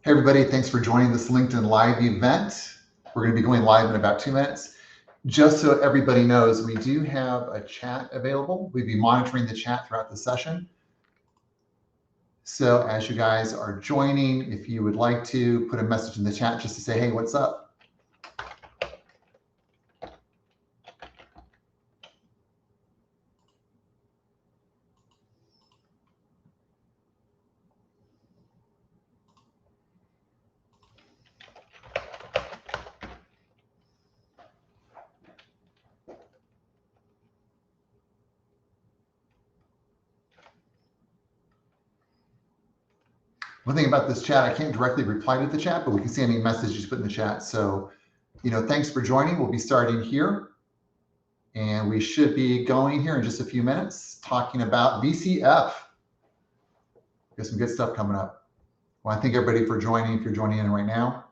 Hey everybody, thanks for joining this LinkedIn Live event. We're going to be going live in about 2 minutes. Just so everybody knows, we do have a chat available. We'll be monitoring the chat throughout the session. So as you guys are joining, if you would like to put a message in the chat just to say, hey, what's up? One thing about this chat, I can't directly reply to the chat, but we can see any messages you put in the chat. So, thanks for joining. We'll be starting here. And we should be going here in just a few minutes, talking about VCF. Got some good stuff coming up. Well, I thank everybody for joining, if you're joining in right now.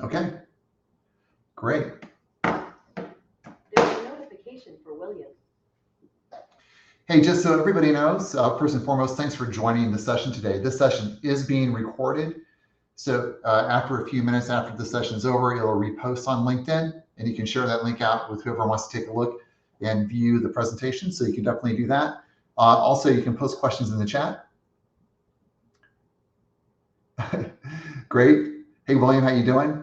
Okay, great. There's a notification for William. Hey, just so everybody knows, first and foremost, thanks for joining the session today. This session is being recorded. So after a few minutes after the session's over, it'll repost on LinkedIn, and you can share that link out with whoever wants to take a look and view the presentation. So you can definitely do that. Also, you can post questions in the chat. Great. Hey, William, how you doing?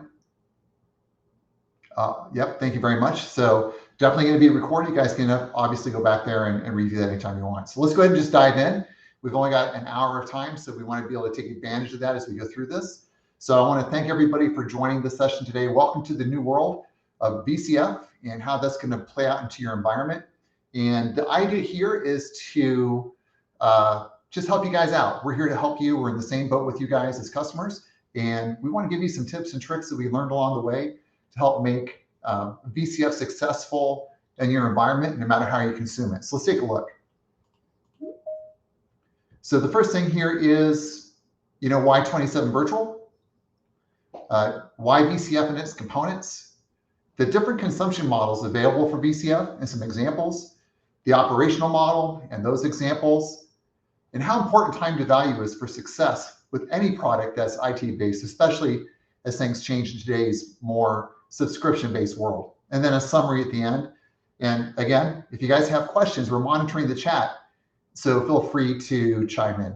Yep, thank you very much. So definitely going to be recorded. You guys can obviously go back there and review that anytime you want. So let's go ahead and just dive in. We've only got an hour of time, so we want to be able to take advantage of that as we go through this. So I want to thank everybody for joining the session today. Welcome to the new world of VCF and how that's going to play out into your environment. And the idea here is to just help you guys out. We're here to help you. We're in the same boat with you guys as customers. And we want to give you some tips and tricks that we learned along the way to help make VCF successful in your environment, no matter how you consume it. So let's take a look. So the first thing here is, why 27 virtual? Why VCF and its components? The different consumption models available for VCF and some examples, the operational model and those examples, and how important time to value is for success with any product that's IT-based, especially as things change in today's more subscription-based world. And then a summary at the end. And again, if you guys have questions, we're monitoring the chat, so feel free to chime in.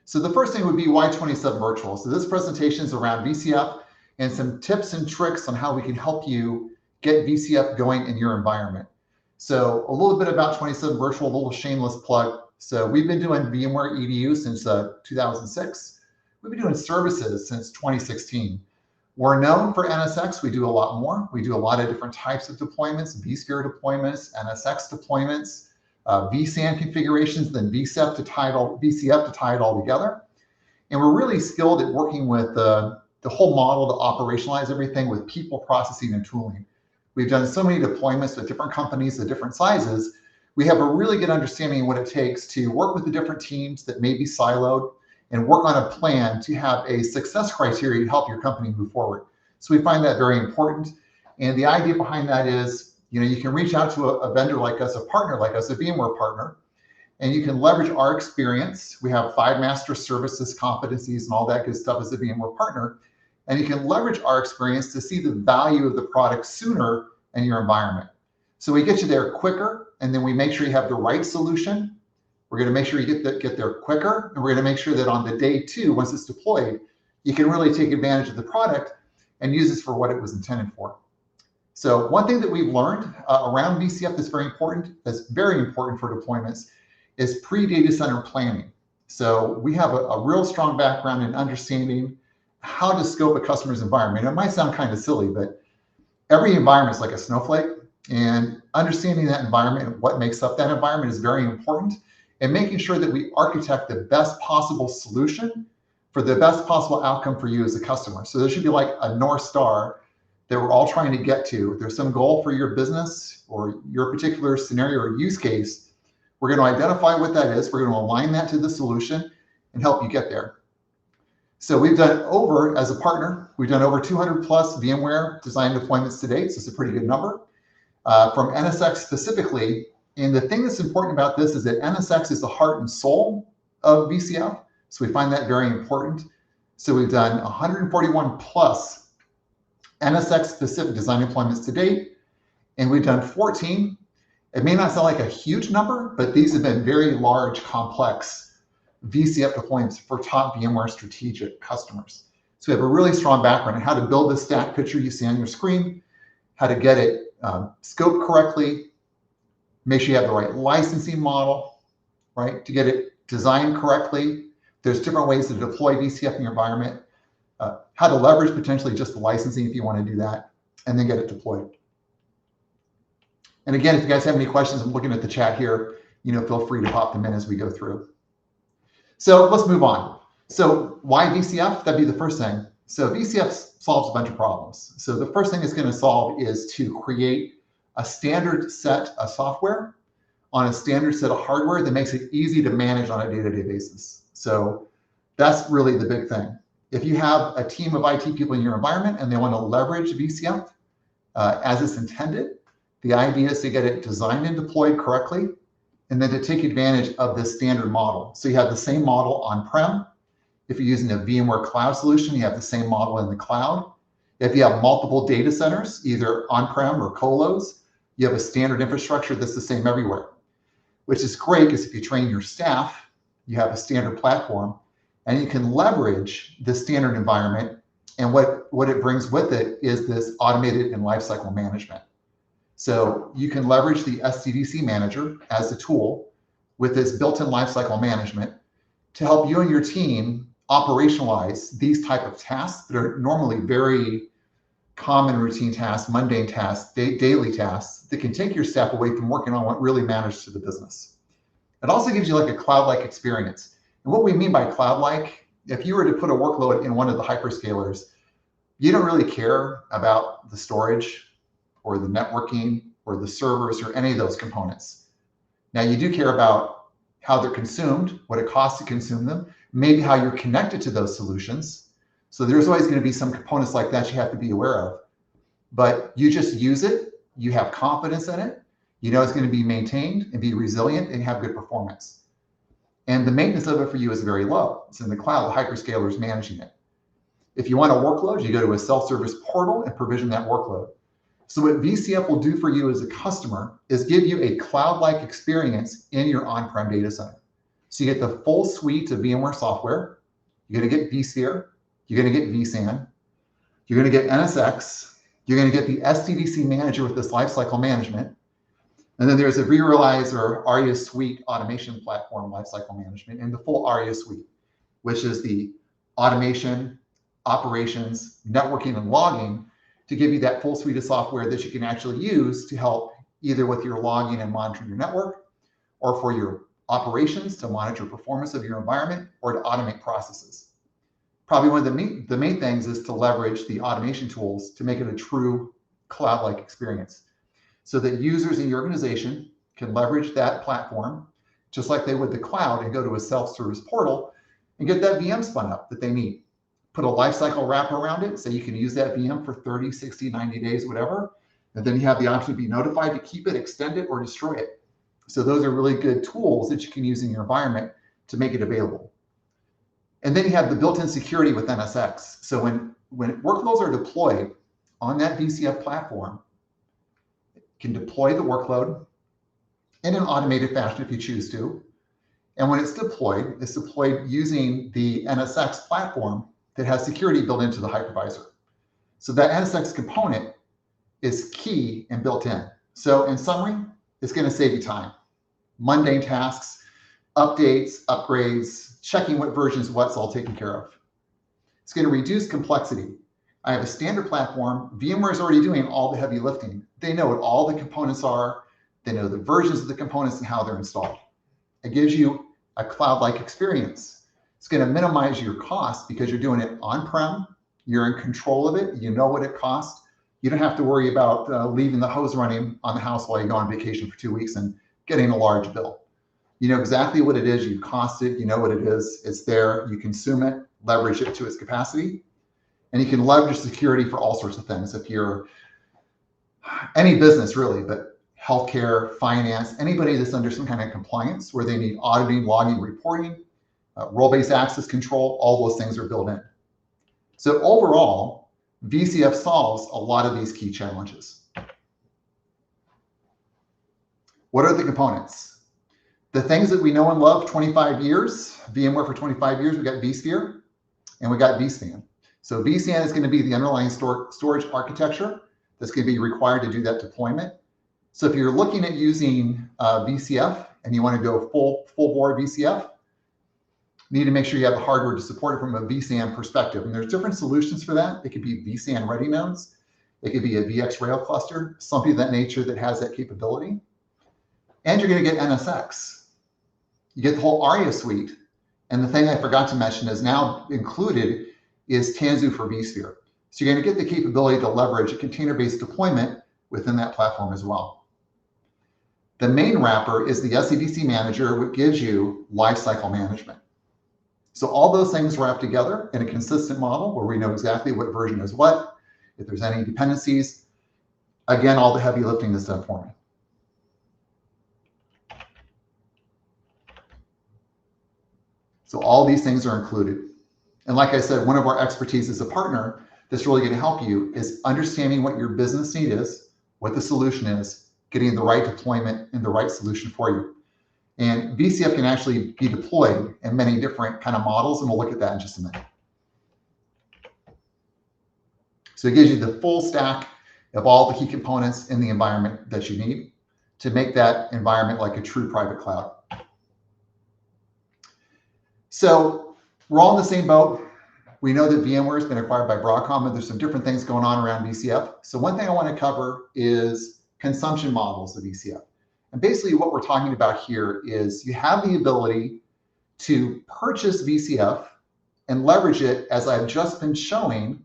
So the first thing would be why 27 virtual. So this presentation is around VCF and some tips and tricks on how we can help you get VCF going in your environment. So a little bit about 27 virtual, a little shameless plug. So we've been doing VMware EDU since 2006. We've been doing services since 2016. We're known for NSX. We do a lot more. We do a lot of different types of deployments, vSphere deployments, NSX deployments, vSAN configurations, then VCF to tie it all together. And we're really skilled at working with the whole model to operationalize everything with people, processing, and tooling. We've done so many deployments with different companies of different sizes. We have a really good understanding of what it takes to work with the different teams that may be siloed and work on a plan to have a success criteria to help your company move forward. So we find that very important. And the idea behind that is, you can reach out to a vendor like us, a partner like us, a VMware partner, and you can leverage our experience. We have 5 master services, competencies, and all that good stuff as a VMware partner. And you can leverage our experience to see the value of the product sooner in your environment. So we get you there quicker, and then we make sure you have the right solution We're going to make sure you get there quicker, and we're going to make sure that on the day 2, once it's deployed, you can really take advantage of the product and use this for what it was intended for. So one thing that we've learned around VCF that's very important for deployments, is pre-data center planning. So we have a real strong background in understanding how to scope a customer's environment. It might sound kind of silly, but every environment is like a snowflake, and understanding that environment and what makes up that environment is very important, and making sure that we architect the best possible solution for the best possible outcome for you as a customer. So there should be like a North Star that we're all trying to get to. If there's some goal for your business or your particular scenario or use case, we're going to identify what that is. We're going to align that to the solution and help you get there. So we've done as a partner, we've done over 200 plus VMware design deployments to date. So it's a pretty good number from NSX specifically. And the thing that's important about this is that NSX is the heart and soul of VCF. So we find that very important. So we've done 141 plus NSX specific design deployments to date, and we've done 14. It may not sound like a huge number, but these have been very large, complex VCF deployments for top VMware strategic customers. So we have a really strong background on how to build this stack picture you see on your screen, how to get it scoped correctly, make sure you have the right licensing model, right, to get it designed correctly. There's different ways to deploy VCF in your environment, how to leverage potentially just the licensing if you want to do that, and then get it deployed. And again, if you guys have any questions, I'm looking at the chat here, feel free to pop them in as we go through. So let's move on. So why VCF? That'd be the first thing. So VCF solves a bunch of problems. So the first thing it's going to solve is to create a standard set of software on a standard set of hardware that makes it easy to manage on a day-to-day basis. So that's really the big thing. If you have a team of IT people in your environment and they want to leverage VCF as it's intended, the idea is to get it designed and deployed correctly, and then to take advantage of this standard model. So you have the same model on-prem. If you're using a VMware cloud solution, you have the same model in the cloud. If you have multiple data centers, either on-prem or colos, you have a standard infrastructure that's the same everywhere, which is great because if you train your staff, you have a standard platform, and you can leverage the standard environment. And what it brings with it is this automated and lifecycle management. So you can leverage the SDDC manager as a tool with this built-in lifecycle management to help you and your team operationalize these type of tasks that are normally very common routine tasks, mundane tasks, daily tasks that can take your staff away from working on what really matters to the business. It also gives you like a cloud-like experience. And what we mean by cloud-like, if you were to put a workload in one of the hyperscalers, you don't really care about the storage or the networking or the servers or any of those components. Now you do care about how they're consumed, what it costs to consume them, maybe how you're connected to those solutions. So there's always going to be some components like that you have to be aware of, but you just use it, you have confidence in it, you know it's going to be maintained and be resilient and have good performance. And the maintenance of it for you is very low. It's in the cloud, the hyperscaler is managing it. If you want a workload, you go to a self-service portal and provision that workload. So what VCF will do for you as a customer is give you a cloud-like experience in your on-prem data center. So you get the full suite of VMware software. You're going to get vSphere. You're going to get vSAN. You're going to get NSX. You're going to get the SDDC manager with this lifecycle management. And then there's a vRealize or ARIA Suite automation platform lifecycle management and the full ARIA Suite, which is the automation, operations, networking, and logging to give you that full suite of software that you can actually use to help either with your logging and monitoring your network, or for your operations to monitor performance of your environment, or to automate processes. Probably one of the main things is to leverage the automation tools to make it a true cloud-like experience so that users in your organization can leverage that platform just like they would the cloud and go to a self-service portal and get that VM spun up that they need. Put a lifecycle wrapper around it so you can use that VM for 30, 60, 90 days, whatever. And then you have the option to be notified to keep it, extend it, or destroy it. So those are really good tools that you can use in your environment to make it available. And then you have the built-in security with NSX. So when workloads are deployed on that VCF platform, it can deploy the workload in an automated fashion if you choose to. And when it's deployed using the NSX platform that has security built into the hypervisor. So that NSX component is key and built in. So in summary, it's going to save you time. Mundane tasks, updates, upgrades, checking what versions what's all taken care of. It's going to reduce complexity. I have a standard platform. VMware is already doing all the heavy lifting. They know what all the components are. They know the versions of the components and how they're installed. It gives you a cloud-like experience. It's going to minimize your cost because you're doing it on-prem. You're in control of it. You know what it costs. You don't have to worry about leaving the hose running on the house while you go on vacation for 2 weeks and getting a large bill. You know exactly what it is. You cost it. You know what it is. It's there. You consume it, leverage it to its capacity. And you can leverage security for all sorts of things. If you're any business really, but healthcare, finance, anybody that's under some kind of compliance where they need auditing, logging, reporting, role-based access control, all those things are built in. So overall, VCF solves a lot of these key challenges. What are the components? The things that we know and love, 25 years, VMware for 25 years, we got vSphere and we got vSAN. So vSAN is going to be the underlying storage architecture that's going to be required to do that deployment. So if you're looking at using VCF and you want to go full bore VCF, you need to make sure you have the hardware to support it from a vSAN perspective. And there's different solutions for that. It could be vSAN ready nodes. It could be a VxRail cluster, something of that nature that has that capability. And you're going to get NSX. You get the whole ARIA suite. And the thing I forgot to mention is now included is Tanzu for vSphere. So you're going to get the capability to leverage a container-based deployment within that platform as well. The main wrapper is the SCDC manager, which gives you lifecycle management. So all those things wrap together in a consistent model where we know exactly what version is what, if there's any dependencies. Again, all the heavy lifting is done for me. So all these things are included. And like I said, one of our expertise as a partner that's really going to help you is understanding what your business need is, what the solution is, getting the right deployment and the right solution for you. And VCF can actually be deployed in many different kind of models, and we'll look at that in just a minute. So it gives you the full stack of all the key components in the environment that you need to make that environment like a true private cloud. So we're all in the same boat. We know that VMware has been acquired by Broadcom, and there's some different things going on around VCF. So one thing I want to cover is consumption models of VCF. And basically what we're talking about here is you have the ability to purchase VCF and leverage it as I've just been showing,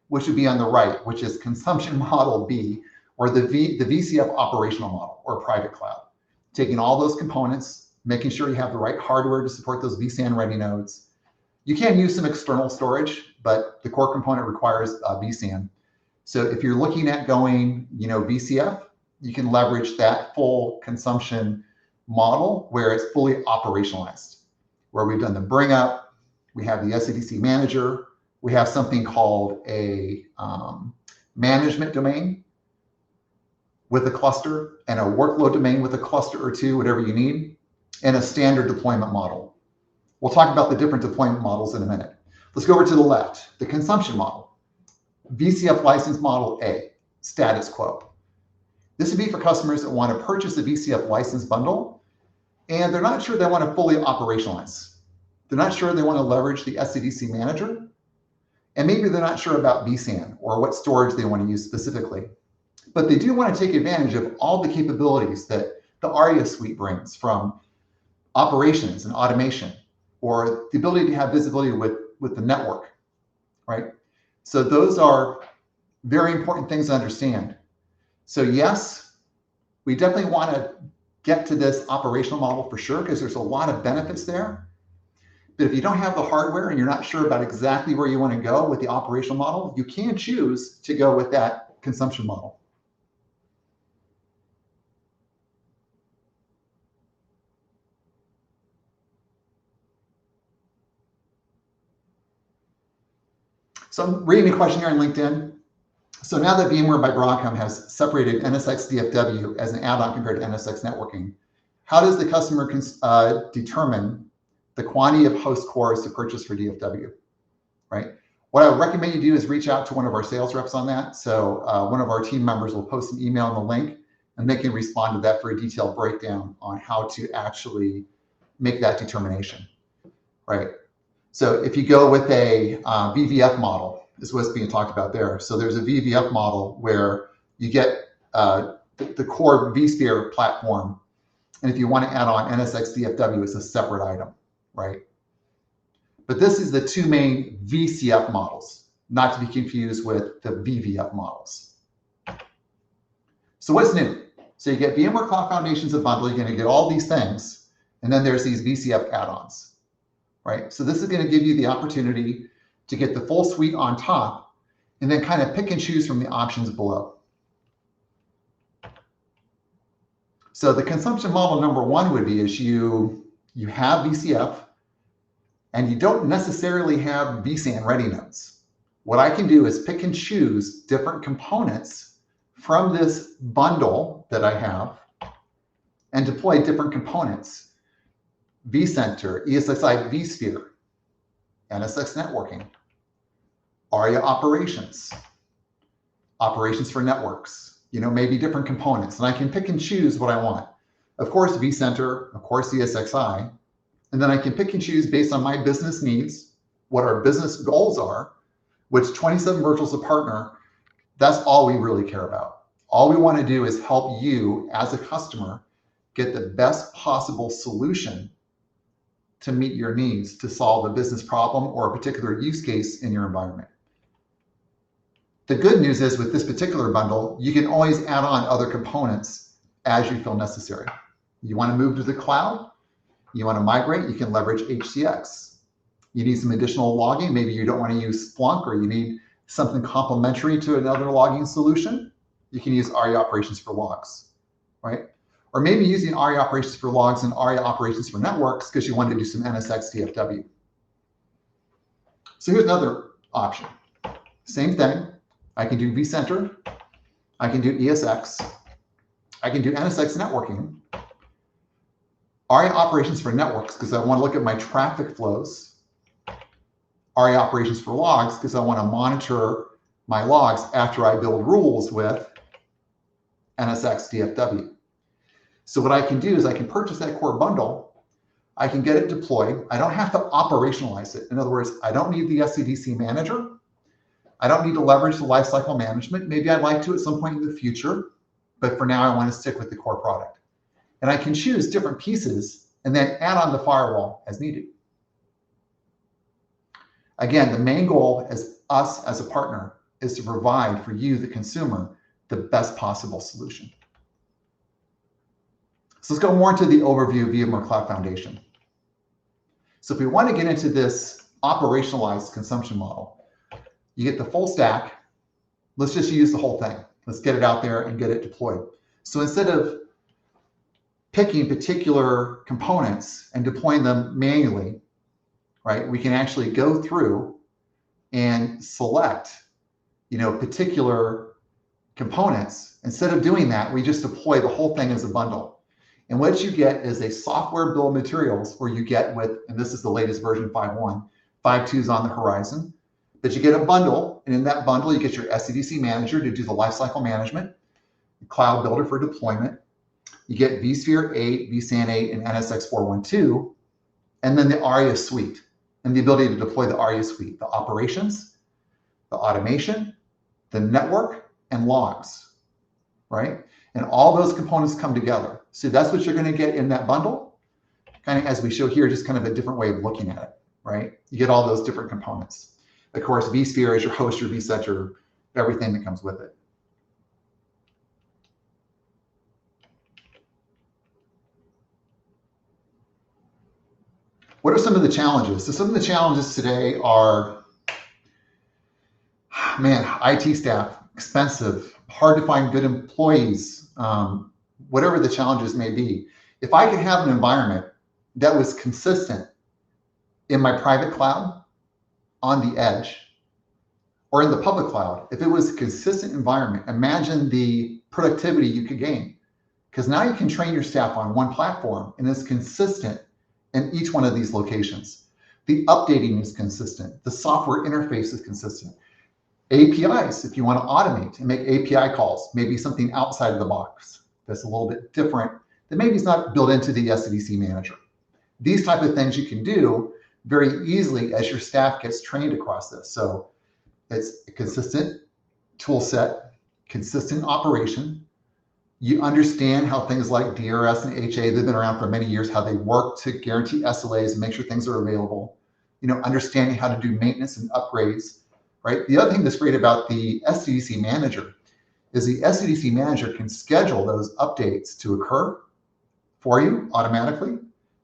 which would be on the right, which is consumption model B, or the VCF operational model or private cloud. Taking all those components, making sure you have the right hardware to support those vSAN ready nodes. You can use some external storage, but the core component requires vSAN. So if you're looking at going, VCF, you can leverage that full consumption model where it's fully operationalized, where we've done the bring up, we have the SCDC manager, we have something called a management domain with a cluster and a workload domain with a cluster or two, whatever you need, and a standard deployment model. We'll talk about the different deployment models in a minute. Let's go over to the left, the consumption model. VCF license model A, status quo. This would be for customers that want to purchase a VCF license bundle, and they're not sure they want to fully operationalize. They're not sure they want to leverage the SCDC manager, and maybe they're not sure about vSAN or what storage they want to use specifically. But they do want to take advantage of all the capabilities that the ARIA suite brings, from operations and automation, or the ability to have visibility with the network, right? So those are very important things to understand. So yes, we definitely want to get to this operational model for sure, because there's a lot of benefits there. But if you don't have the hardware and you're not sure about exactly where you want to go with the operational model, you can choose to go with that consumption model. So I'm reading a question here on LinkedIn. So now that VMware by Broadcom has separated NSX DFW as an add-on compared to NSX networking, how does the customer determine the quantity of host cores to purchase for DFW, right? What I would recommend you do is reach out to one of our sales reps on that. So one of our team members will post an email on the link, and they can respond to that for a detailed breakdown on how to actually make that determination, right? So if you go with a VVF model, is what's being talked about there. So there's a VVF model where you get the core vSphere platform, and if you want to add on NSX DFW, it's a separate item, right? But this is the two main VCF models, not to be confused with the VVF models. So what's new? So you get VMware Cloud Foundation's a bundle, you're going to get all these things, and then there's these VCF add-ons, right? So this is going to give you the opportunity to get the full suite on top, and then kind of pick and choose from the options below. So the consumption model number one would be is you have VCF, and you don't necessarily have vSAN ready nodes. What I can do is pick and choose different components from this bundle that I have and deploy different components. vCenter, ESXi vSphere, NSX networking, ARIA operations, operations for networks, maybe different components. And I can pick and choose what I want. Of course, vCenter, of course, ESXi. And then I can pick and choose based on my business needs, what our business goals are, which 27 Virtuals a partner, that's all we really care about. All we want to do is help you as a customer get the best possible solution to meet your needs to solve a business problem or a particular use case in your environment. The good news is with this particular bundle, you can always add on other components as you feel necessary. You want to move to the cloud? You want to migrate, you can leverage HCX. You need some additional logging, maybe you don't want to use Splunk, or you need something complementary to another logging solution, you can use ARIA operations for logs, right? Or maybe using ARIA operations for logs and ARIA operations for networks because you want to do some NSX DFW. So here's another option. Same thing, I can do vCenter, I can do ESX, I can do NSX networking, ARIA operations for networks because I want to look at my traffic flows. ARIA operations for logs because I want to monitor my logs after I build rules with NSX DFW. So what I can do is I can purchase that core bundle. I can get it deployed. I don't have to operationalize it. In other words, I don't need the SCDC manager. I don't need to leverage the lifecycle management. Maybe I'd like to at some point in the future, but for now I want to stick with the core product. And I can choose different pieces and then add on the firewall as needed. Again, the main goal as us as a partner is to provide for you, the consumer, the best possible solution. So let's go more into the overview of VMware Cloud Foundation. So if we want to get into this operationalized consumption model, you get the full stack. Let's just use the whole thing. Let's get it out there and get it deployed. So instead of picking particular components and deploying them manually, right, we can actually go through and select, particular components. Instead of doing that, we just deploy the whole thing as a bundle. And what you get is a software bill of materials where you get with, and this is the latest version 5.1, 5.2 is on the horizon, but you get a bundle, and in that bundle, you get your SCDC manager to do the lifecycle management, cloud builder for deployment, you get vSphere 8, vSAN 8, and NSX 412, and then the ARIA suite, and the ability to deploy the ARIA suite, the operations, the automation, the network, and logs, right? And all those components come together. So that's what you're going to get in that bundle, kind of as we show here, just kind of a different way of looking at it, right? You get all those different components. Of course, vSphere is your host, your vCenter, everything that comes with it. What are some of the challenges? So some of the challenges today are, IT staff, expensive, hard to find good employees, whatever the challenges may be. If I could have an environment that was consistent in my private cloud, on the edge, or in the public cloud, if it was a consistent environment, imagine the productivity you could gain. Because now you can train your staff on one platform and it's consistent in each one of these locations. The updating is consistent. The software interface is consistent. APIs, if you want to automate and make API calls, maybe something outside of the box that's a little bit different that maybe is not built into the SCDC manager. These type of things you can do very easily as your staff gets trained across this. So it's a consistent tool set, consistent operation. You understand how things like DRS and HA, they've been around for many years, how they work to guarantee SLAs and make sure things are available. You know, understanding how to do maintenance and upgrades, right? The other thing that's great about the SCDC manager is the SCDC manager can schedule those updates to occur for you automatically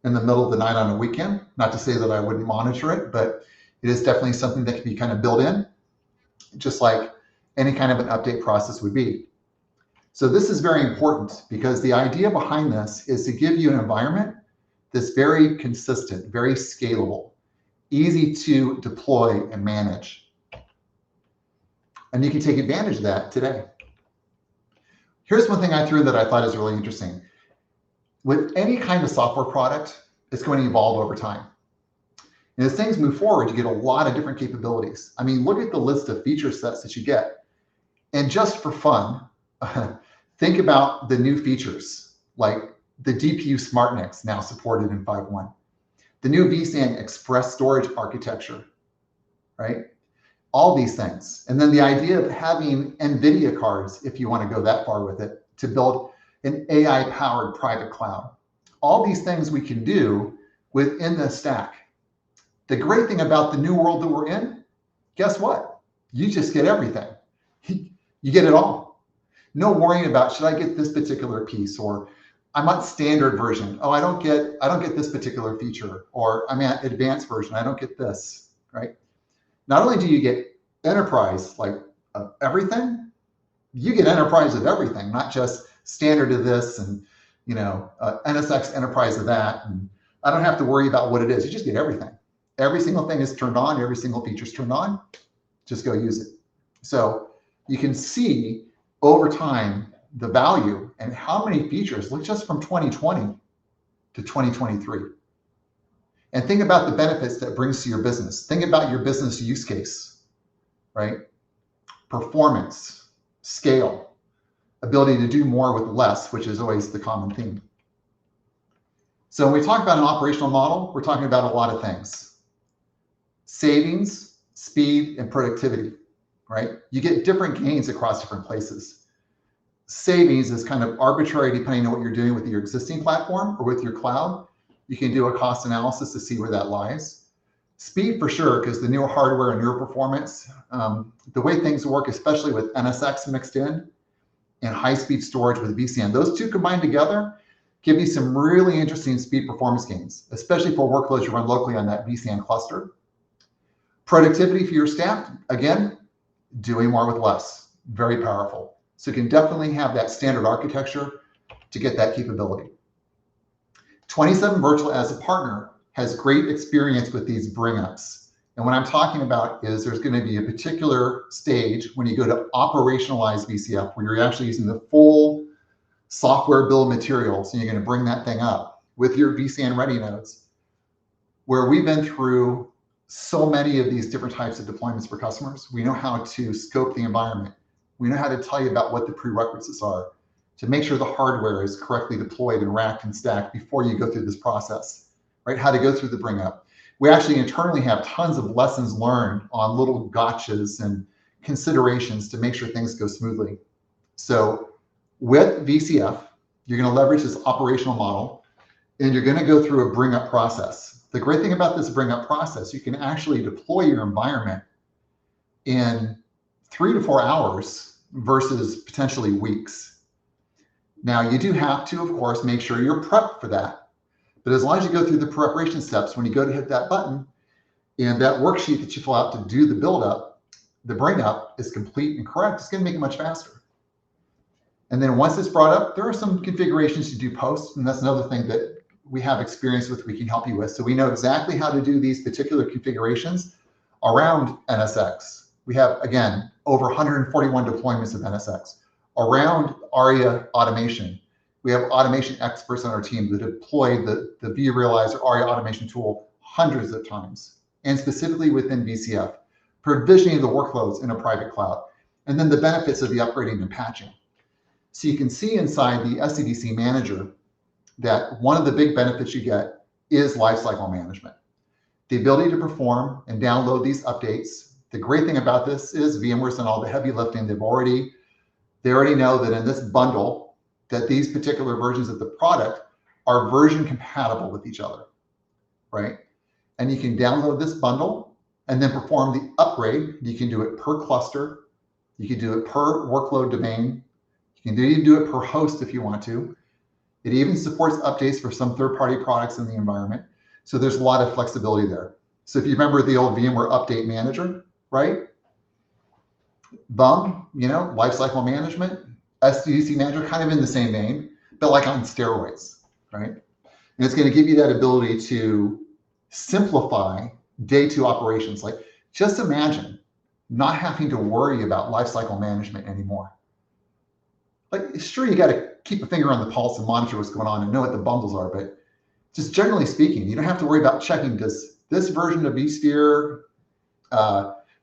in the middle of the night on a weekend. Not to say that I wouldn't monitor it, but it is definitely something that can be kind of built in, just like any kind of an update process would be. So this is very important because the idea behind this is to give you an environment that's very consistent, very scalable, easy to deploy and manage. And you can take advantage of that today. Here's one thing I threw that I thought is really interesting. With any kind of software product, it's going to evolve over time. And as things move forward, you get a lot of different capabilities. I mean, look at the list of feature sets that you get. And just for fun, think about the new features, like the DPU SmartNICs now supported in 5.1, the new vSAN Express storage architecture, right? All these things. And then the idea of having NVIDIA cards, if you want to go that far with it, to build an AI-powered private cloud. All these things we can do within the stack. The great thing about the new world that we're in, guess what? You just get everything. You get it all. No worrying about, should I get this particular piece, or I'm on standard version. Oh, I don't get this particular feature, or I'm at advanced version. I don't get this, right? Not only do you get enterprise, like of everything, you get enterprise of everything, not just standard of this and, you know, NSX enterprise of that. And I don't have to worry about what it is. You just get everything. Every single thing is turned on. Every single feature is turned on. Just go use it. So you can see over time the value and how many features, look just from 2020 to 2023. And think about the benefits that brings to your business. Think about your business use case, right? Performance, scale, ability to do more with less, which is always the common theme. So when we talk about an operational model, we're talking about a lot of things. Savings, speed, and productivity, right? You get different gains across different places. Savings is kind of arbitrary depending on what you're doing with your existing platform or with your cloud. You can do a cost analysis to see where that lies. Speed for sure, because the newer hardware and newer performance, the way things work, especially with NSX mixed in and high-speed storage with vSAN, those two combined together give you some really interesting speed performance gains, especially for workloads you run locally on that vSAN cluster. Productivity for your staff, again, doing more with less, very powerful. So you can definitely have that standard architecture to get that capability. 27Virtual as a partner has great experience with these bring-ups. And what I'm talking about is there's going to be a particular stage when you go to operationalize VCF, where you're actually using the full software bill of materials, and you're going to bring that thing up with your vSAN ready nodes, where we've been through so many of these different types of deployments for customers. We know how to scope the environment. We know how to tell you about what the prerequisites are to make sure the hardware is correctly deployed and racked and stacked before you go through this process, right? How to go through the bring up. We actually internally have tons of lessons learned on little gotchas and considerations to make sure things go smoothly. So with VCF, you're going to leverage this operational model, and you're going to go through a bring up process. The great thing about this bring up process, you can actually deploy your environment in 3 to 4 hours versus potentially weeks. Now, you do have to, of course, make sure you're prepped for that. But as long as you go through the preparation steps, when you go to hit that button and that worksheet that you fill out to do the build up, the bring up is complete and correct, it's going to make it much faster. And then once it's brought up, there are some configurations to do post, and that's another thing that we have experience with, we can help you with. So we know exactly how to do these particular configurations around NSX. We have, again, over 141 deployments of NSX around ARIA automation We have automation experts on our team that deploy the vRealize or ARIA automation tool hundreds of times, and specifically within VCF, provisioning the workloads in a private cloud, and then the benefits of the upgrading and patching. So you can see inside the SCDC manager that one of the big benefits you get is lifecycle management. The ability to perform and download these updates. The great thing about this is VMware's done all the heavy lifting. They already know that in this bundle, that these particular versions of the product are version compatible with each other, right? And you can download this bundle and then perform the upgrade. You can do it per cluster. You can do it per workload domain. You can even do it per host if you want to. It even supports updates for some third-party products in the environment. So there's a lot of flexibility there. So if you remember the old VMware Update Manager, right? VUM, lifecycle management, SDDC Manager, kind of in the same vein, but like on steroids, right? And it's going to give you that ability to simplify day two operations. Like, just imagine not having to worry about lifecycle management anymore. Like, sure, you got to keep a finger on the pulse and monitor what's going on and know what the bundles are, but just generally speaking, you don't have to worry about checking, does this version of vSphere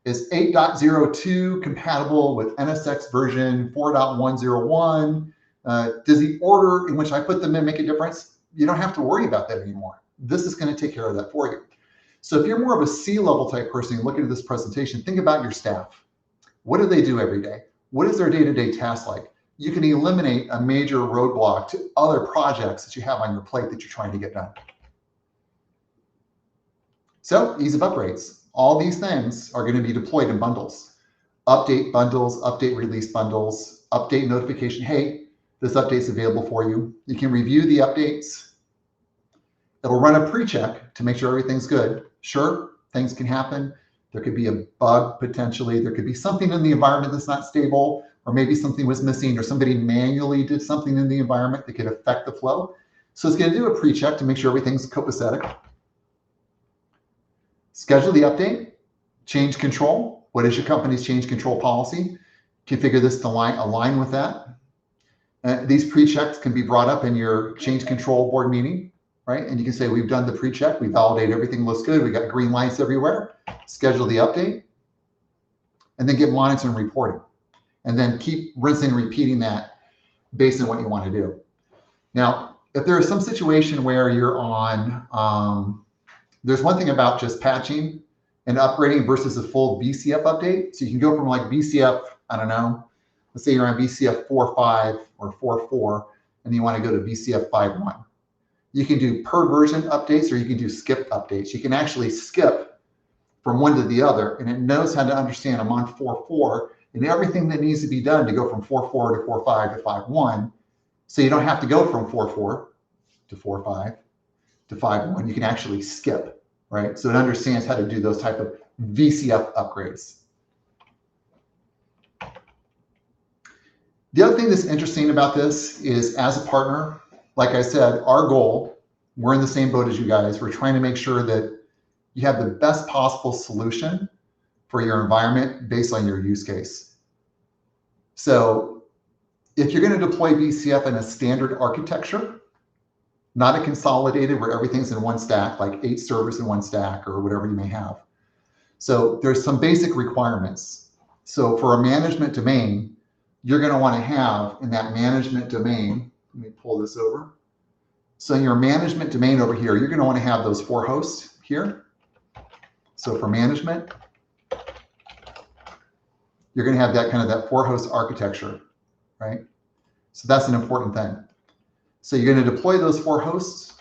is 8.02 compatible with NSX version 4.101? Does the order in which I put them in make a difference? You don't have to worry about that anymore. This is going to take care of that for you. So if you're more of a C-level type person looking at this presentation, think about your staff. What do they do every day? What is their day-to-day task like? You can eliminate a major roadblock to other projects that you have on your plate that you're trying to get done. So ease of upgrades. All these things are going to be deployed in bundles. Update bundles, update release bundles, update notification. Hey, this update's available for you. You can review the updates. It'll run a pre-check to make sure everything's good. Sure, things can happen. There could be a bug potentially. There could be something in the environment that's not stable, or maybe something was missing, or somebody manually did something in the environment that could affect the flow. So it's going to do a pre-check to make sure everything's copacetic. Schedule the update, change control. What is your company's change control policy? Configure this to align with that. These pre-checks can be brought up in your change control board meeting, right? And you can say, we've done the pre-check, we validate everything looks good, we got green lights everywhere. Schedule the update, and then get monitoring and reporting. And then keep rinsing and repeating that based on what you want to do. Now, if there is some situation where you're on, there's one thing about just patching and upgrading versus a full VCF update. So you can go from like VCF, I don't know, let's say you're on VCF 4.5 or 4.4, and you want to go to VCF 5.1. You can do per version updates, or you can do skip updates. You can actually skip from one to the other, and it knows how to understand I'm on 4.4 and everything that needs to be done to go from 4.4 to 4.5 to 5.1. So you don't have to go from 4.4 to 4.5 to 5.1. You can actually skip, right? So it understands how to do those type of VCF upgrades. The other thing that's interesting about this is, as a partner, like I said, our goal, we're in the same boat as you guys. We're trying to make sure that you have the best possible solution for your environment based on your use case. So if you're going to deploy VCF in a standard architecture, not a consolidated where everything's in one stack, like 8 servers in one stack or whatever you may have. So there's some basic requirements. So for a management domain, you're going to want to have in that management domain, let me pull this over. So in your management domain over here, you're going to want to have those 4 hosts here. So for management, you're going to have that kind of that 4-host architecture, right? So that's an important thing. So you're going to deploy those 4 hosts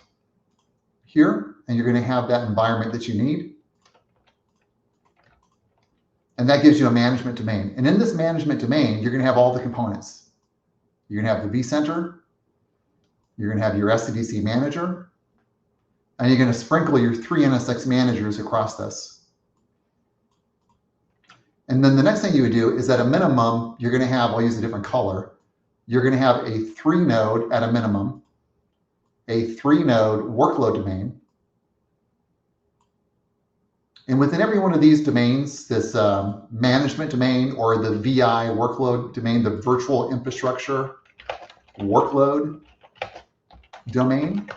here, and you're going to have that environment that you need. And that gives you a management domain. And in this management domain, you're going to have all the components. You're going to have the vCenter, you're going to have your SCDC manager, and you're going to sprinkle your 3 NSX managers across this. And then the next thing you would do is, at a minimum, you're going to have, I'll use a different color, you're going to have a 3-node at a minimum, a 3-node workload domain. And within every one of these domains, this management domain or the VI workload domain, the virtual infrastructure workload domain,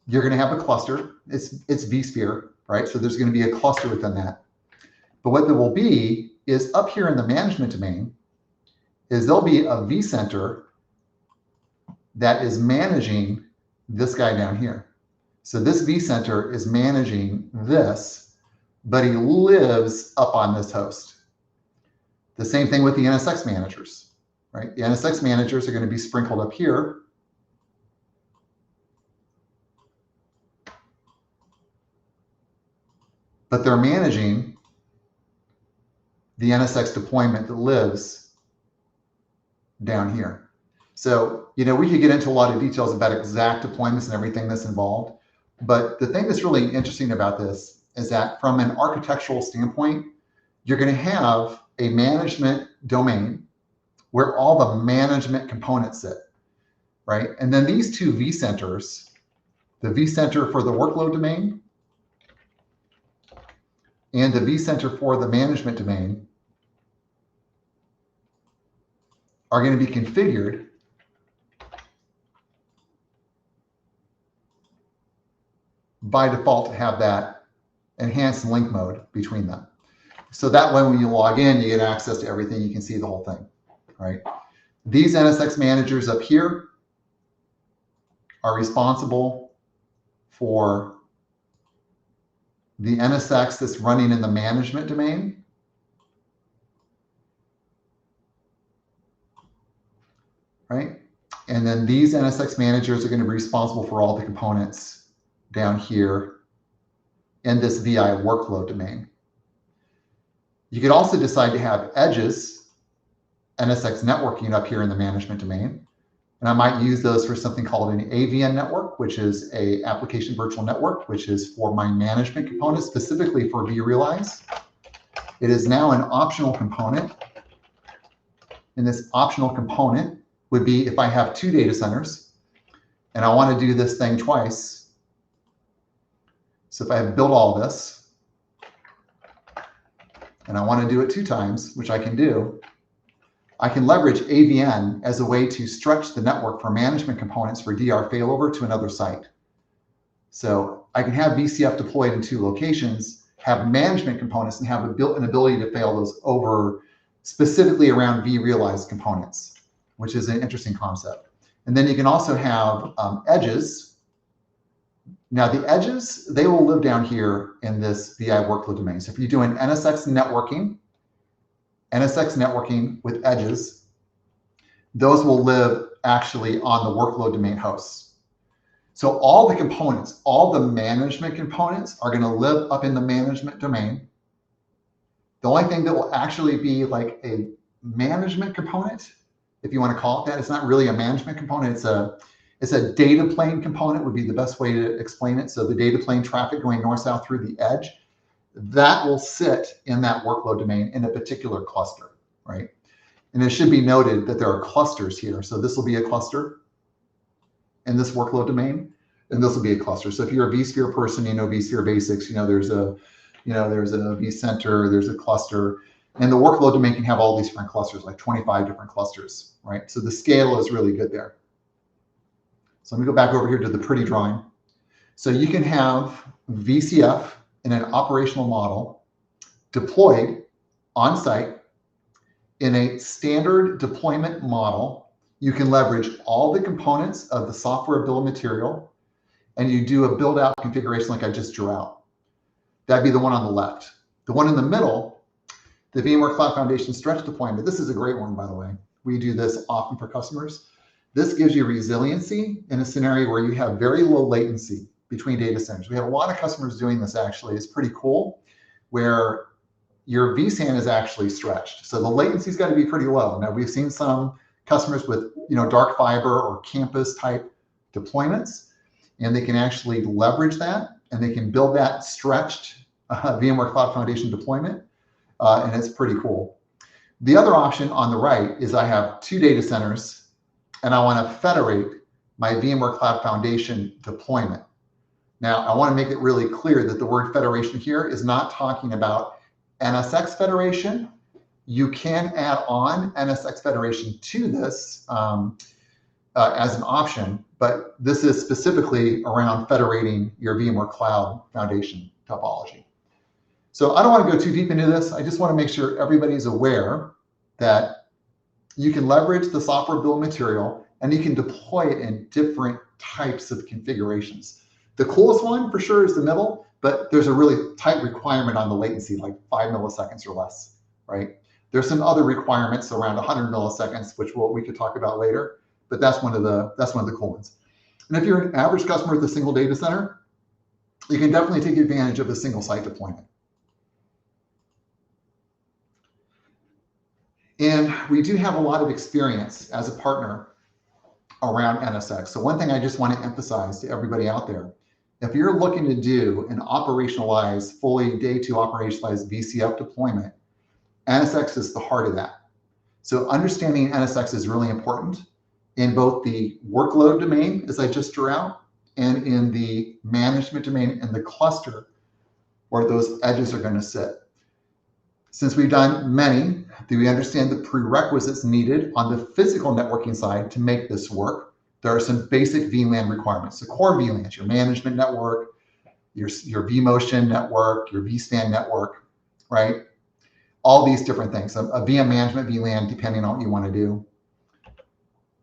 you're going to have a cluster. It's vSphere, right? So there's going to be a cluster within that. But what there will be is up here in the management domain is there'll be a vCenter that is managing this guy down here. So this vCenter is managing this, but he lives up on this host. The same thing with the NSX managers, right? The NSX managers are going to be sprinkled up here. But they're managing the NSX deployment that lives down here. So, we could get into a lot of details about exact deployments and everything that's involved. But the thing that's really interesting about this is that from an architectural standpoint, you're going to have a management domain where all the management components sit, right? And then these two vCenters, the vCenter for the workload domain and the vCenter for the management domain, are going to be configured by default to have that enhanced link mode between them. So that way, when you log in, you get access to everything. You can see the whole thing, right? These NSX managers up here are responsible for the NSX that's running in the management domain. Right? And then these NSX managers are going to be responsible for all the components down here in this VI workload domain. You could also decide to have edges, NSX networking up here in the management domain. And I might use those for something called an AVN network, which is a application virtual network, which is for my management component, specifically for vRealize. It is now an optional component. And this optional component would be if I have two data centers and I want to do this thing twice. So if I have built all this and I want to do it 2 times, which I can do, I can leverage AVN as a way to stretch the network for management components for DR failover to another site. So I can have VCF deployed in 2 locations, have management components, and have an ability to fail those over specifically around vRealize components, which is an interesting concept. And then you can also have edges. Now the edges, they will live down here in this VI workload domain. So if you're doing NSX networking with edges, those will live actually on the workload domain hosts. So all the components, all the management components are going to live up in the management domain. The only thing that will actually be like a management component, if you want to call it that, it's not really a management component, it's a data plane component would be the best way to explain it. So the data plane traffic going north-south through the edge, that will sit in that workload domain in a particular cluster, right? And it should be noted that there are clusters here. So this will be a cluster in this workload domain, and this will be a cluster. So if you're a vSphere person, you know vSphere basics, there's a vCenter, there's a cluster, and the workload domain can have all these different clusters, like 25 different clusters, right? So the scale is really good there. So let me go back over here to the pretty drawing. So you can have VCF in an operational model deployed on site in a standard deployment model. You can leverage all the components of the software bill of material, and you do a build out configuration like I just drew out. That'd be the one on the left. The one in the middle, the VMware Cloud Foundation stretch deployment. This is a great one, by the way. We do this often for customers. This gives you resiliency in a scenario where you have very low latency between data centers. We have a lot of customers doing this actually. It's pretty cool, where your vSAN is actually stretched. So the latency's got to be pretty low. Now we've seen some customers with dark fiber or campus type deployments, and they can actually leverage that, and they can build that stretched VMware Cloud Foundation deployment, and it's pretty cool. The other option on the right is I have 2 data centers and I want to federate my VMware Cloud Foundation deployment. Now, I want to make it really clear that the word federation here is not talking about NSX federation. You can add on NSX federation to this as an option, but this is specifically around federating your VMware Cloud Foundation topology. So I don't want to go too deep into this. I just want to make sure everybody's aware that you can leverage the software bill of material and you can deploy it in different types of configurations. The coolest one for sure is the middle, but there's a really tight requirement on the latency, like 5 milliseconds or less, right? There's some other requirements around 100 milliseconds, which we could talk about later, but that's one of the cool ones. And if you're an average customer with a single data center, you can definitely take advantage of the single site deployment. And we do have a lot of experience as a partner around NSX. So one thing I just want to emphasize to everybody out there, if you're looking to do an operationalized, fully day two operationalized VCF deployment, NSX is the heart of that. So understanding NSX is really important in both the workload domain, as I just drew out, and in the management domain and the cluster where those edges are going to sit. Since we've done many, do we understand the prerequisites needed on the physical networking side to make this work? There are some basic VLAN requirements. The core VLANs, your management network, your vMotion network, your vSpan network, right? All these different things. A VM management VLAN, depending on what you want to do.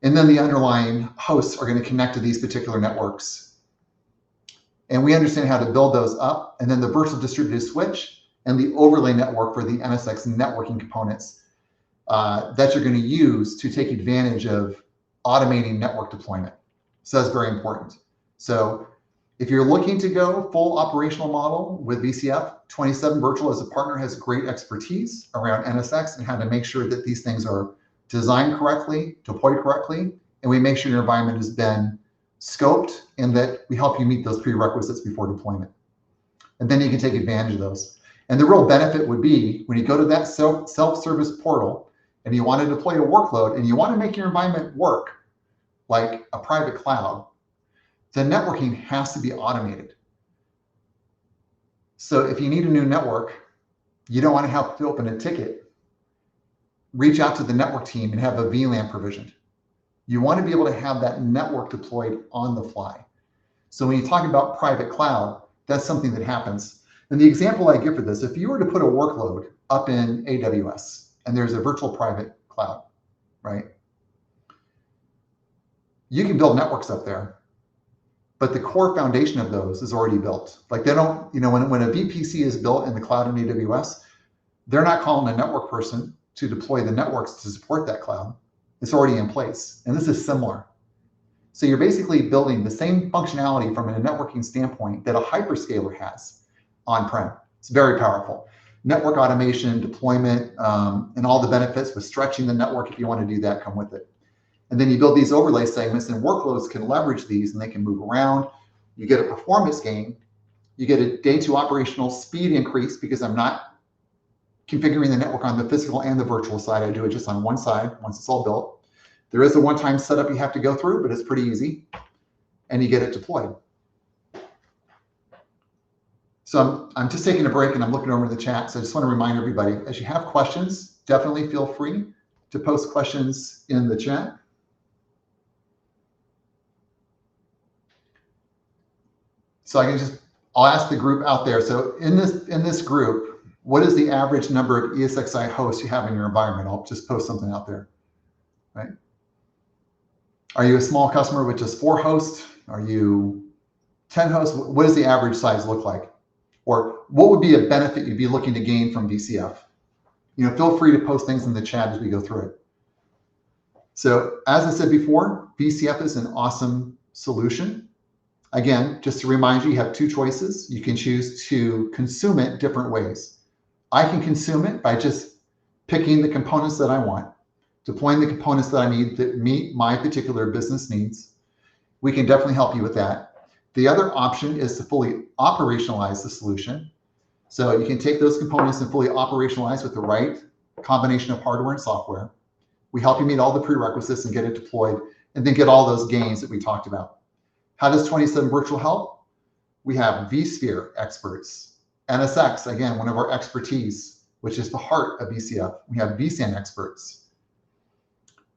And then the underlying hosts are going to connect to these particular networks. And we understand how to build those up. And then the virtual distributed switch and the overlay network for the NSX networking components that you're going to use to take advantage of automating network deployment. So that's very important. So if you're looking to go full operational model with VCF, 27 Virtual as a partner has great expertise around NSX and how to make sure that these things are designed correctly, deployed correctly, and we make sure your environment has been scoped and that we help you meet those prerequisites before deployment. And then you can take advantage of those. And the real benefit would be when you go to that self-service portal and you want to deploy a workload and you want to make your environment work like a private cloud, the networking has to be automated. So if you need a new network, you don't want to have to open a ticket, reach out to the network team and have a VLAN provisioned. You want to be able to have that network deployed on the fly. So when you talk about private cloud, that's something that happens. And the example I give for this, if you were to put a workload up in AWS and there's a virtual private cloud, right? You can build networks up there, but the core foundation of those is already built. Like they don't, when a VPC is built in the cloud in AWS, they're not calling a network person to deploy the networks to support that cloud. It's already in place. And this is similar. So you're basically building the same functionality from a networking standpoint that a hyperscaler has on-prem. It's very powerful. Network automation, deployment, and all the benefits with stretching the network, if you want to do that, come with it. And then you build these overlay segments and workloads can leverage these and they can move around. You get a performance gain. You get a day two operational speed increase because I'm not configuring the network on the physical and the virtual side. I do it just on one side once it's all built. There is a one-time setup you have to go through, but it's pretty easy. And you get it deployed. So I'm just taking a break and I'm looking over the chat. So I just want to remind everybody, as you have questions, definitely feel free to post questions in the chat. So I'll ask the group out there. So in this group, what is the average number of ESXi hosts you have in your environment? I'll just post something out there, right? Are you a small customer with just 4 hosts? Are you 10 hosts? What does the average size look like? Or what would be a benefit you'd be looking to gain from VCF? Feel free to post things in the chat as we go through it. So as I said before, VCF is an awesome solution. Again, just to remind you, you have 2 choices. You can choose to consume it different ways. I can consume it by just picking the components that I want, deploying the components that I need that meet my particular business needs. We can definitely help you with that. The other option is to fully operationalize the solution. So you can take those components and fully operationalize with the right combination of hardware and software. We help you meet all the prerequisites and get it deployed and then get all those gains that we talked about. How does 27 Virtual help? We have vSphere experts. NSX, again, one of our expertise, which is the heart of VCF. We have vSAN experts.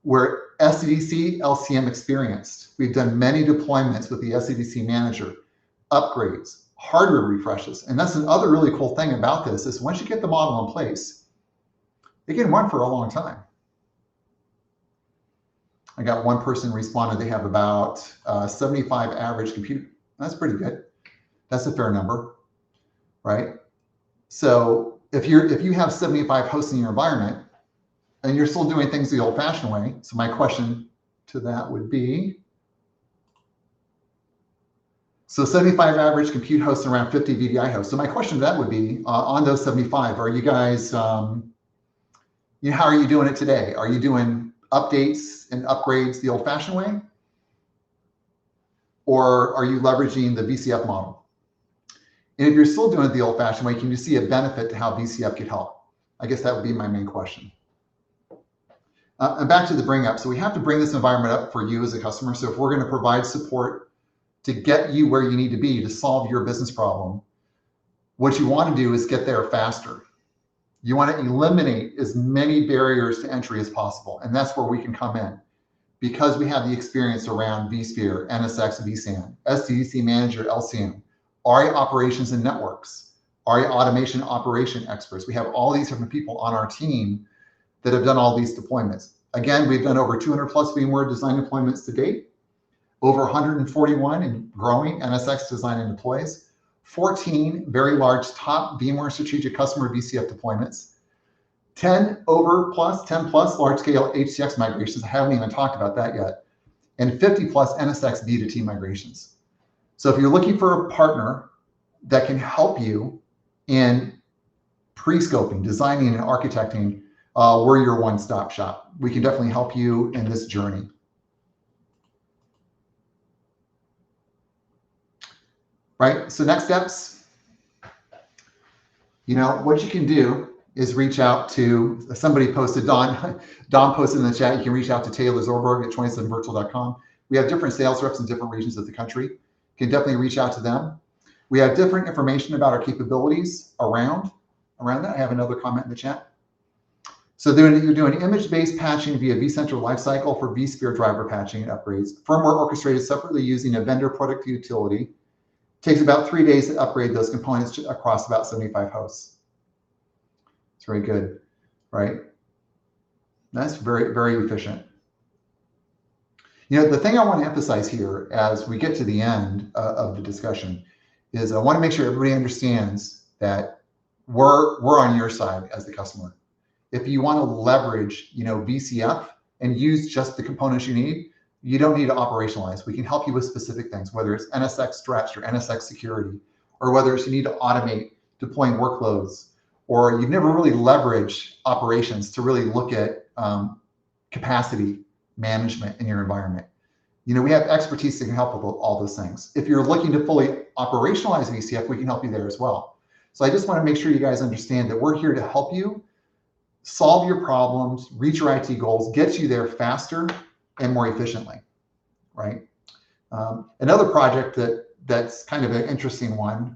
Where SCDC LCM experienced. We've done many deployments with the SCDC manager, upgrades, hardware refreshes. And that's another really cool thing about this is once you get the model in place, it can run for a long time. I got one person responded, they have about 75 average compute. That's pretty good. That's a fair number, right? So if you have 75 hosts in your environment and you're still doing things the old-fashioned way, so my question to that would be, so 75 average compute hosts and around 50 VDI hosts. So my question to that would be, on those 75, are you guys, how are you doing it today? Are you doing updates and upgrades the old-fashioned way? Or are you leveraging the VCF model? And if you're still doing it the old-fashioned way, can you see a benefit to how VCF could help? I guess that would be my main question. And back to the bring up. So we have to bring this environment up for you as a customer. So if we're going to provide support to get you where you need to be to solve your business problem, what you want to do is get there faster. You want to eliminate as many barriers to entry as possible. And that's where we can come in. Because we have the experience around vSphere, NSX, vSAN, SCDC Manager, LCM, ARIA Operations and Networks, ARIA Automation Operation Experts. We have all these different people on our team that have done all these deployments. Again, we've done over 200 plus VMware design deployments to date, over 141 and growing NSX design and deploys, 14 very large top VMware strategic customer VCF deployments, 10 plus large scale HCX migrations. I haven't even talked about that yet. And 50 plus NSX B to T migrations. So if you're looking for a partner that can help you in pre-scoping, designing and architecting, we're your one-stop shop. We can definitely help you in this journey. Right, so next steps, what you can do is reach out to, somebody posted, Don posted in the chat, you can reach out to Taylor Zorberg at 27virtual.com. We have different sales reps in different regions of the country. You can definitely reach out to them. We have different information about our capabilities around that. I have another comment in the chat. So you're doing image-based patching via vCentral lifecycle for vSphere driver patching and upgrades. Firmware orchestrated separately using a vendor product utility. Takes about 3 days to upgrade those components across about 75 hosts. It's very good, right? That's very, very efficient. The thing I want to emphasize here as we get to the end of the discussion is I want to make sure everybody understands that we're on your side as the customer. If you want to leverage, VCF and use just the components you need, you don't need to operationalize. We can help you with specific things, whether it's NSX stretch or NSX security, or whether it's you need to automate deploying workloads, or you've never really leveraged operations to really look at capacity management in your environment. We have expertise that can help with all those things. If you're looking to fully operationalize VCF, we can help you there as well. So I just want to make sure you guys understand that we're here to help you solve your problems, reach your IT goals, get you there faster and more efficiently, right? Another project that's kind of an interesting one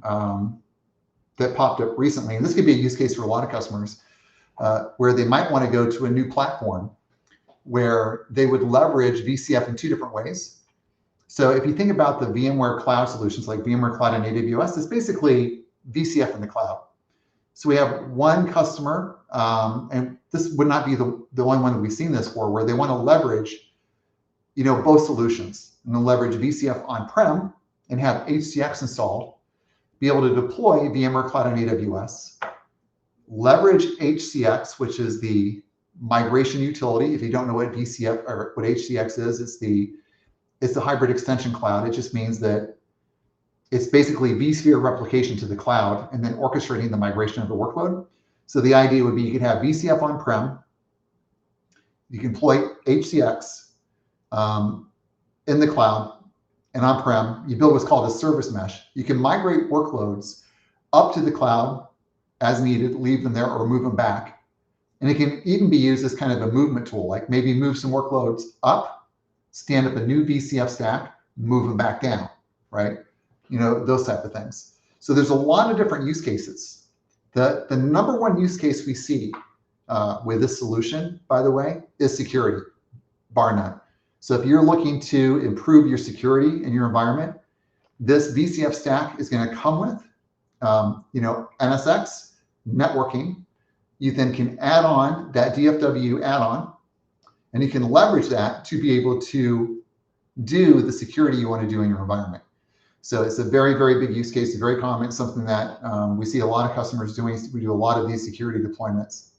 that popped up recently, and this could be a use case for a lot of customers, where they might want to go to a new platform where they would leverage VCF in two different ways. So if you think about the VMware cloud solutions like VMware Cloud and AWS, it's basically VCF in the cloud. So we have one customer, and this would not be the only one that we've seen this for, where they want to leverage both solutions, and they'll leverage VCF on-prem and have HCX installed, be able to deploy VMware Cloud on AWS, leverage HCX, which is the migration utility. If you don't know what VCF or what HCX is, it's the hybrid extension cloud. It just means that it's basically vSphere replication to the cloud and then orchestrating the migration of the workload. So the idea would be you could have VCF on-prem, you can deploy HCX in the cloud and on-prem. You build what's called a service mesh. You can migrate workloads up to the cloud as needed, leave them there or move them back. And it can even be used as kind of a movement tool, like maybe move some workloads up, stand up a new VCF stack, move them back down, right? Those type of things. So there's a lot of different use cases. The number one use case we see with this solution, by the way, is security. bar none. So if you're looking to improve your security in your environment, this VCF stack is going to come with, NSX, networking. You then can add on that DFW add-on, and you can leverage that to be able to do the security you want to do in your environment. So it's a very, very big use case, very common, something that we see a lot of customers doing. We do a lot of these security deployments.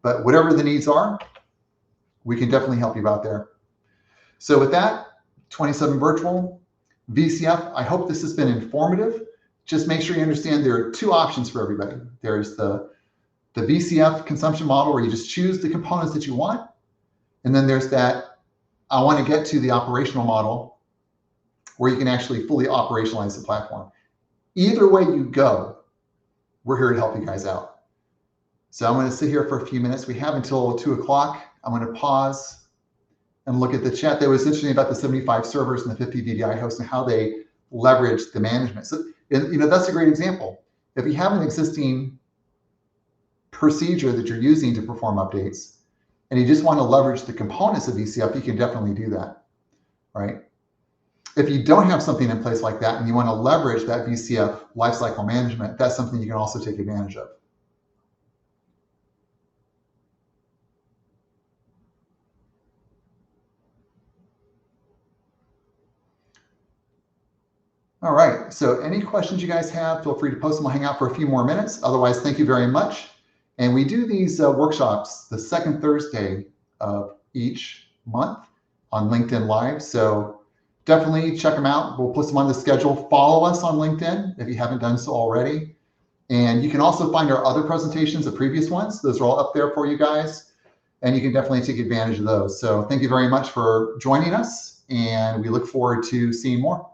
But whatever the needs are, we can definitely help you out there. So with that, 27 Virtual, VCF, I hope this has been informative. Just make sure you understand there are two options for everybody. There's the VCF consumption model where you just choose the components that you want. And then there's that, I want to get to the operational model where you can actually fully operationalize the platform. Either way you go, we're here to help you guys out. So I'm going to sit here for a few minutes. We have until 2 o'clock. I'm going to pause and look at the chat. That was interesting about the 75 servers and the 50 VDI hosts and how they leverage the management. So, that's a great example. If you have an existing procedure that you're using to perform updates, and you just want to leverage the components of VCF, you can definitely do that, right? If you don't have something in place like that and you want to leverage that VCF lifecycle management, that's something you can also take advantage of. All right, so any questions you guys have, feel free to post them. I'll hang out for a few more minutes. Otherwise, thank you very much. And we do these workshops the second Thursday of each month on LinkedIn Live. So definitely check them out. We'll put them on the schedule. Follow us on LinkedIn if you haven't done so already. And you can also find our other presentations, the previous ones. Those are all up there for you guys. And you can definitely take advantage of those. So thank you very much for joining us. And we look forward to seeing more.